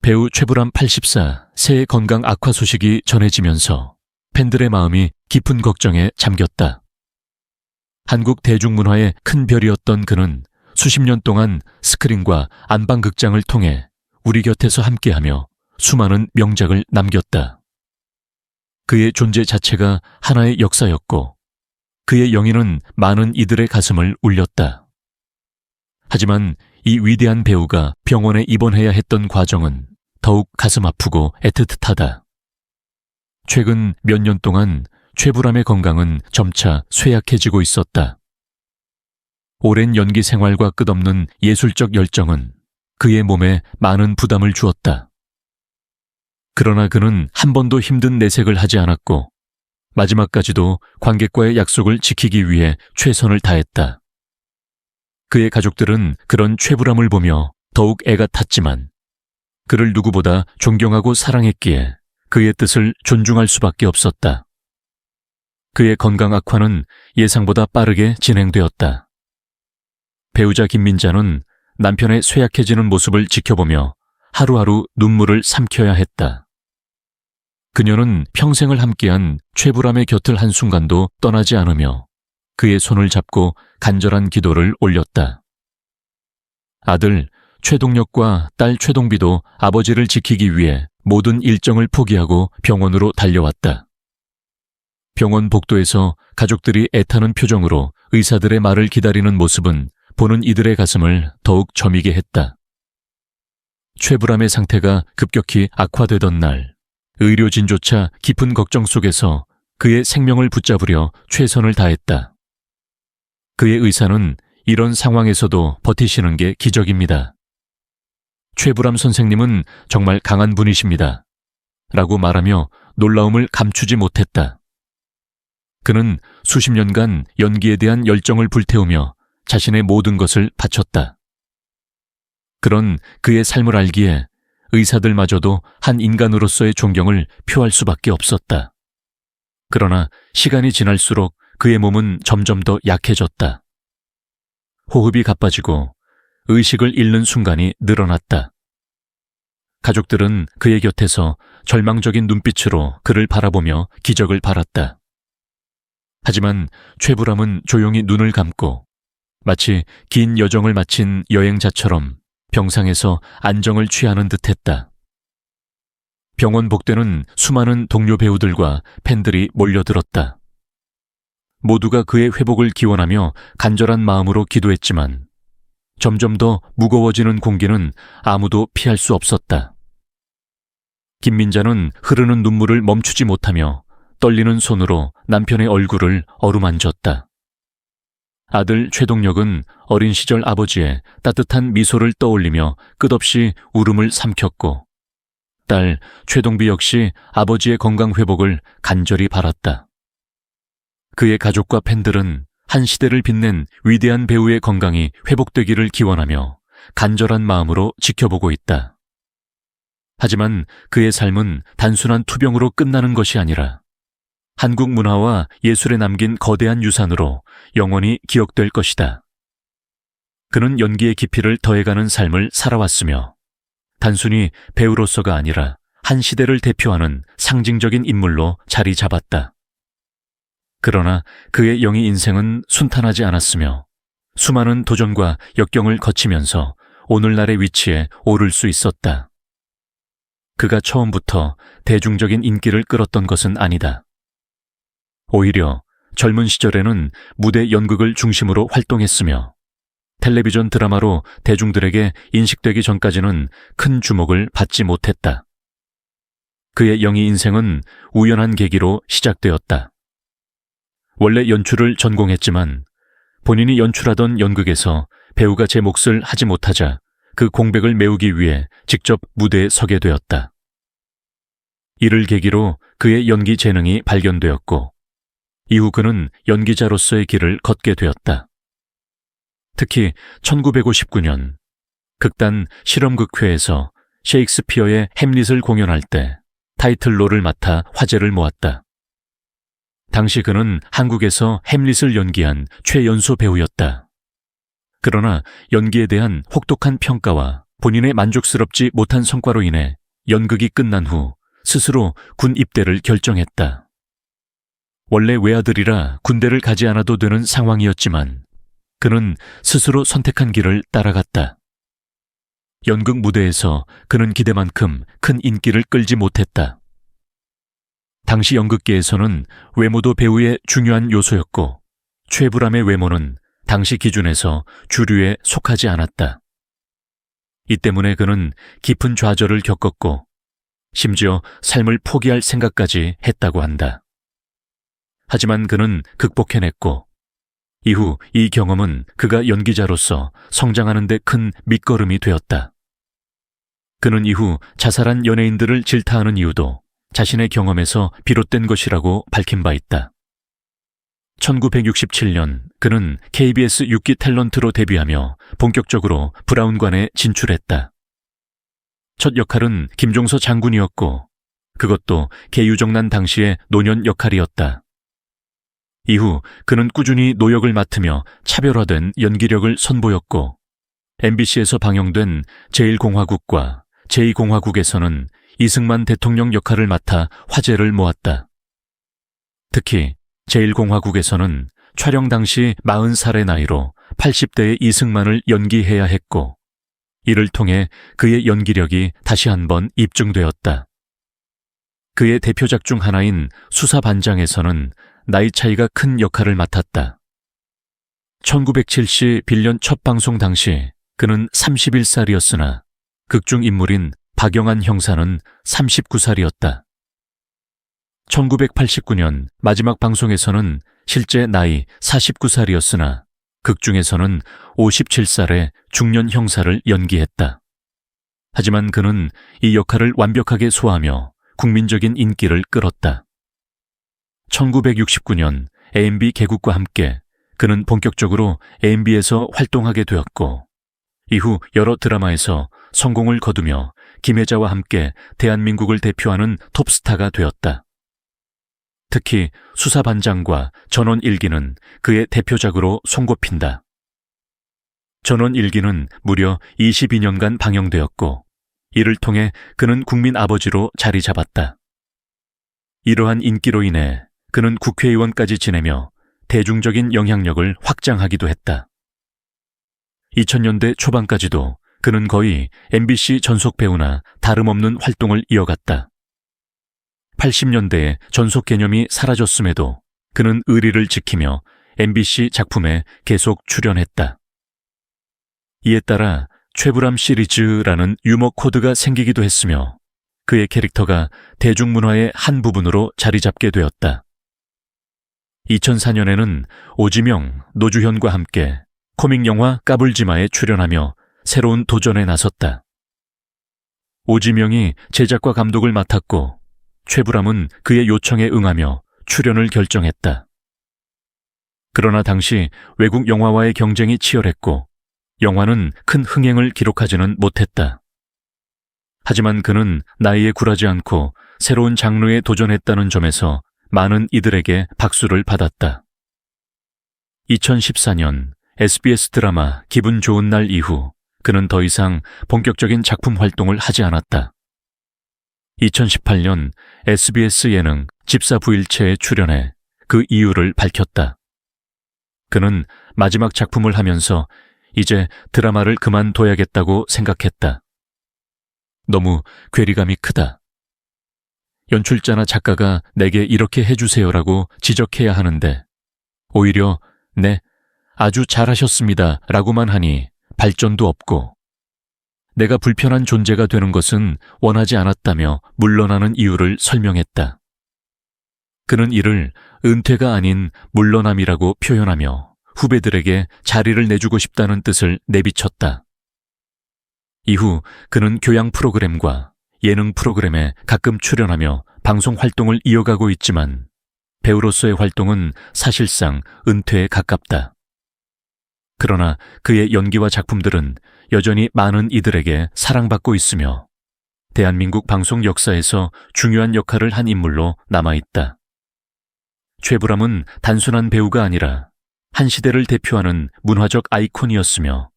배우 최불암 84 새해 건강 악화 소식이 전해지면서 팬들의 마음이 깊은 걱정에 잠겼다. 한국 대중문화의 큰 별이었던 그는 수십 년 동안 스크린과 안방극장을 통해 우리 곁에서 함께하며 수많은 명작을 남겼다. 그의 존재 자체가 하나의 역사였고 그의 영인은 많은 이들의 가슴을 울렸다. 하지만 이 위대한 배우가 병원에 입원해야 했던 과정은 더욱 가슴 아프고 애틋하다. 최근 몇 년 동안 최불암의 건강은 점차 쇠약해지고 있었다. 오랜 연기 생활과 끝없는 예술적 열정은 그의 몸에 많은 부담을 주었다. 그러나 그는 한 번도 힘든 내색을 하지 않았고 마지막까지도 관객과의 약속을 지키기 위해 최선을 다했다. 그의 가족들은 그런 최불암을 보며 더욱 애가 탔지만 그를 누구보다 존경하고 사랑했기에 그의 뜻을 존중할 수밖에 없었다. 그의 건강 악화는 예상보다 빠르게 진행되었다. 배우자 김민자는 남편의 쇠약해지는 모습을 지켜보며 하루하루 눈물을 삼켜야 했다. 그녀는 평생을 함께한 최불암의 곁을 한순간도 떠나지 않으며 그의 손을 잡고 간절한 기도를 올렸다. 아들 최동력과 딸 최동비도 아버지를 지키기 위해 모든 일정을 포기하고 병원으로 달려왔다. 병원 복도에서 가족들이 애타는 표정으로 의사들의 말을 기다리는 모습은 보는 이들의 가슴을 더욱 저미게 했다. 최불암의 상태가 급격히 악화되던 날, 의료진조차 깊은 걱정 속에서 그의 생명을 붙잡으려 최선을 다했다. 그의 의사는 이런 상황에서도 버티시는 게 기적입니다. 최불암 선생님은 정말 강한 분이십니다. 라고 말하며 놀라움을 감추지 못했다. 그는 수십 년간 연기에 대한 열정을 불태우며 자신의 모든 것을 바쳤다. 그런 그의 삶을 알기에 의사들마저도 한 인간으로서의 존경을 표할 수밖에 없었다. 그러나 시간이 지날수록 그의 몸은 점점 더 약해졌다. 호흡이 가빠지고 의식을 잃는 순간이 늘어났다. 가족들은 그의 곁에서 절망적인 눈빛으로 그를 바라보며 기적을 바랐다. 하지만 최불암은 조용히 눈을 감고 마치 긴 여정을 마친 여행자처럼 병상에서 안정을 취하는 듯했다. 병원 복대는 수많은 동료 배우들과 팬들이 몰려들었다. 모두가 그의 회복을 기원하며 간절한 마음으로 기도했지만 점점 더 무거워지는 공기는 아무도 피할 수 없었다. 김민자는 흐르는 눈물을 멈추지 못하며 떨리는 손으로 남편의 얼굴을 어루만졌다. 아들 최동력은 어린 시절 아버지의 따뜻한 미소를 떠올리며 끝없이 울음을 삼켰고 딸 최동비 역시 아버지의 건강 회복을 간절히 바랐다. 그의 가족과 팬들은 한 시대를 빛낸 위대한 배우의 건강이 회복되기를 기원하며 간절한 마음으로 지켜보고 있다. 하지만 그의 삶은 단순한 투병으로 끝나는 것이 아니라 한국 문화와 예술에 남긴 거대한 유산으로 영원히 기억될 것이다. 그는 연기의 깊이를 더해가는 삶을 살아왔으며 단순히 배우로서가 아니라 한 시대를 대표하는 상징적인 인물로 자리 잡았다. 그러나 그의 영희 인생은 순탄하지 않았으며 수많은 도전과 역경을 거치면서 오늘날의 위치에 오를 수 있었다. 그가 처음부터 대중적인 인기를 끌었던 것은 아니다. 오히려 젊은 시절에는 무대 연극을 중심으로 활동했으며 텔레비전 드라마로 대중들에게 인식되기 전까지는 큰 주목을 받지 못했다. 그의 영희 인생은 우연한 계기로 시작되었다. 원래 연출을 전공했지만 본인이 연출하던 연극에서 배우가 제 몫을 하지 못하자 그 공백을 메우기 위해 직접 무대에 서게 되었다. 이를 계기로 그의 연기 재능이 발견되었고 이후 그는 연기자로서의 길을 걷게 되었다. 특히 1959년 극단 실험극회에서 셰익스피어의 햄릿을 공연할 때 타이틀롤을 맡아 화제를 모았다. 당시 그는 한국에서 햄릿을 연기한 최연소 배우였다. 그러나 연기에 대한 혹독한 평가와 본인의 만족스럽지 못한 성과로 인해 연극이 끝난 후 스스로 군 입대를 결정했다. 원래 외아들이라 군대를 가지 않아도 되는 상황이었지만 그는 스스로 선택한 길을 따라갔다. 연극 무대에서 그는 기대만큼 큰 인기를 끌지 못했다. 당시 연극계에서는 외모도 배우의 중요한 요소였고 최불암의 외모는 당시 기준에서 주류에 속하지 않았다. 이 때문에 그는 깊은 좌절을 겪었고 심지어 삶을 포기할 생각까지 했다고 한다. 하지만 그는 극복해냈고 이후 이 경험은 그가 연기자로서 성장하는 데 큰 밑거름이 되었다. 그는 이후 자살한 연예인들을 질타하는 이유도 자신의 경험에서 비롯된 것이라고 밝힌 바 있다. 1967년 그는 KBS 6기 탤런트로 데뷔하며 본격적으로 브라운관에 진출했다. 첫 역할은 김종서 장군이었고 그것도 개유정난 당시의 노년 역할이었다. 이후 그는 꾸준히 노역을 맡으며 차별화된 연기력을 선보였고 MBC에서 방영된 제1공화국과 제2공화국에서는 이승만 대통령 역할을 맡아 화제를 모았다. 특히 제1공화국에서는 촬영 당시 40살의 나이로 80대의 이승만을 연기해야 했고 이를 통해 그의 연기력이 다시 한번 입증되었다. 그의 대표작 중 하나인 수사반장에서는 나이 차이가 큰 역할을 맡았다. 1970 빌런 첫 방송 당시 그는 31살이었으나 극중 인물인 박영한 형사는 39살이었다. 1989년 마지막 방송에서는 실제 나이 49살이었으나 극중에서는 57살의 중년 형사를 연기했다. 하지만 그는 이 역할을 완벽하게 소화하며 국민적인 인기를 끌었다. 1969년 AMB 개국과 함께 그는 본격적으로 AMB에서 활동하게 되었고 이후 여러 드라마에서 성공을 거두며 김혜자와 함께 대한민국을 대표하는 톱스타가 되었다. 특히 수사반장과 전원일기는 그의 대표작으로 손꼽힌다. 전원일기는 무려 22년간 방영되었고 이를 통해 그는 국민 아버지로 자리 잡았다. 이러한 인기로 인해 그는 국회의원까지 지내며 대중적인 영향력을 확장하기도 했다. 2000년대 초반까지도 그는 거의 MBC 전속 배우나 다름없는 활동을 이어갔다. 80년대에 전속 개념이 사라졌음에도 그는 의리를 지키며 MBC 작품에 계속 출연했다. 이에 따라 최불암 시리즈라는 유머 코드가 생기기도 했으며 그의 캐릭터가 대중문화의 한 부분으로 자리 잡게 되었다. 2004년에는 오지명, 노주현과 함께 코믹 영화 까불지마에 출연하며 새로운 도전에 나섰다. 오지명이 제작과 감독을 맡았고 최불암은 그의 요청에 응하며 출연을 결정했다. 그러나 당시 외국 영화와의 경쟁이 치열했고 영화는 큰 흥행을 기록하지는 못했다. 하지만 그는 나이에 굴하지 않고 새로운 장르에 도전했다는 점에서 많은 이들에게 박수를 받았다. 2014년 SBS 드라마 기분 좋은 날 이후 그는 더 이상 본격적인 작품 활동을 하지 않았다. 2018년 SBS 예능 집사부일체에 출연해 그 이유를 밝혔다. 그는 마지막 작품을 하면서 이제 드라마를 그만둬야겠다고 생각했다. 너무 괴리감이 크다. 연출자나 작가가 내게 이렇게 해주세요라고 지적해야 하는데 오히려 네, 아주 잘하셨습니다 라고만 하니 발전도 없고 내가 불편한 존재가 되는 것은 원하지 않았다며 물러나는 이유를 설명했다. 그는 이를 은퇴가 아닌 물러남이라고 표현하며 후배들에게 자리를 내주고 싶다는 뜻을 내비쳤다. 이후 그는 교양 프로그램과 예능 프로그램에 가끔 출연하며 방송 활동을 이어가고 있지만 배우로서의 활동은 사실상 은퇴에 가깝다. 그러나 그의 연기와 작품들은 여전히 많은 이들에게 사랑받고 있으며 대한민국 방송 역사에서 중요한 역할을 한 인물로 남아있다. 최불암은 단순한 배우가 아니라 한 시대를 대표하는 문화적 아이콘이었으며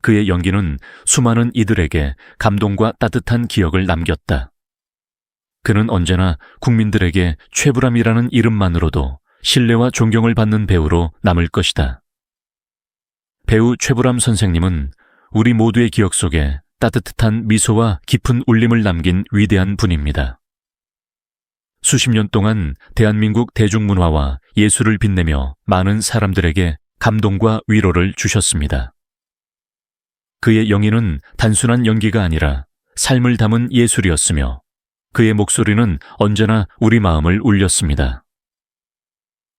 그의 연기는 수많은 이들에게 감동과 따뜻한 기억을 남겼다. 그는 언제나 국민들에게 최불암이라는 이름만으로도 신뢰와 존경을 받는 배우로 남을 것이다. 배우 최불암 선생님은 우리 모두의 기억 속에 따뜻한 미소와 깊은 울림을 남긴 위대한 분입니다. 수십 년 동안 대한민국 대중문화와 예술을 빛내며 많은 사람들에게 감동과 위로를 주셨습니다. 그의 영인은 단순한 연기가 아니라 삶을 담은 예술이었으며 그의 목소리는 언제나 우리 마음을 울렸습니다.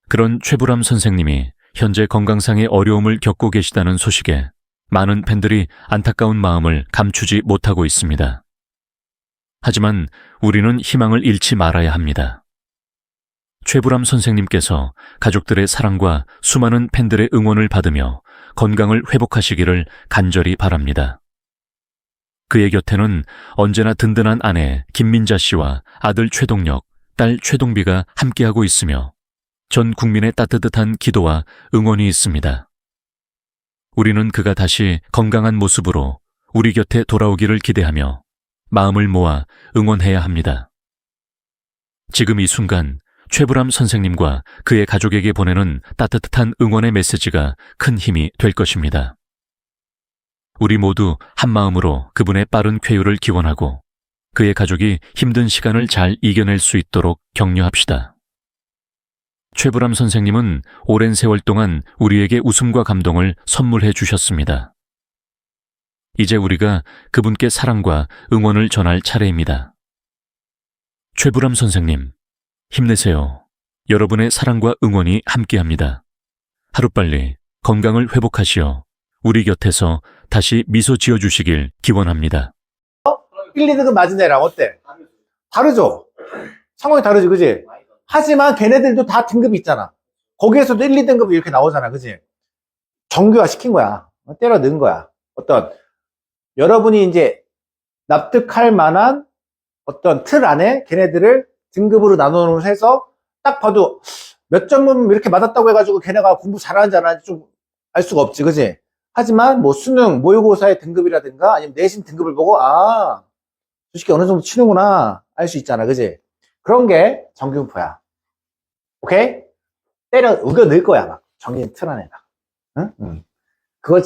그런 최불암 선생님이 현재 건강상의 어려움을 겪고 계시다는 소식에 많은 팬들이 안타까운 마음을 감추지 못하고 있습니다. 하지만 우리는 희망을 잃지 말아야 합니다. 최불암 선생님께서 가족들의 사랑과 수많은 팬들의 응원을 받으며 건강을 회복하시기를 간절히 바랍니다. 그의 곁에는 언제나 든든한 아내 김민자 씨와 아들 최동혁, 딸 최동비가 함께하고 있으며 전 국민의 따뜻한 기도와 응원이 있습니다. 우리는 그가 다시 건강한 모습으로 우리 곁에 돌아오기를 기대하며 마음을 모아 응원해야 합니다. 지금 이 순간 최불암 선생님과 그의 가족에게 보내는 따뜻한 응원의 메시지가 큰 힘이 될 것입니다. 우리 모두 한마음으로 그분의 빠른 쾌유를 기원하고 그의 가족이 힘든 시간을 잘 이겨낼 수 있도록 격려합시다. 최불암 선생님은 오랜 세월 동안 우리에게 웃음과 감동을 선물해 주셨습니다. 이제 우리가 그분께 사랑과 응원을 전할 차례입니다. 최불암 선생님, 힘내세요. 여러분의 사랑과 응원이 함께합니다. 하루빨리 건강을 회복하시어 우리 곁에서 다시 미소 지어주시길 기원합니다. 1, 2등급 맞은 애랑 어때? 다르죠? 상황이 다르지, 그지? 하지만 걔네들도 다 등급이 있잖아. 거기에서도 1, 2등급이 이렇게 나오잖아, 그지? 정교화 시킨 거야. 때려 넣은 거야. 어떤, 여러분이 이제 납득할 만한 어떤 틀 안에 걔네들을 등급으로 나눠서 해서 딱 봐도 몇 점은 이렇게 맞았다고 해가지고 걔네가 공부 잘하는지 안 하는지 좀 알 수가 없지, 그지? 하지만 뭐 수능, 모의고사의 등급이라든가 아니면 내신 등급을 보고 아, 솔직히 어느 정도 치는구나 알 수 있잖아, 그지? 그런 게 정규분포야. 오케이? 때려 우겨 넣을 거야, 막 정규 틀 안에다. 응? 그걸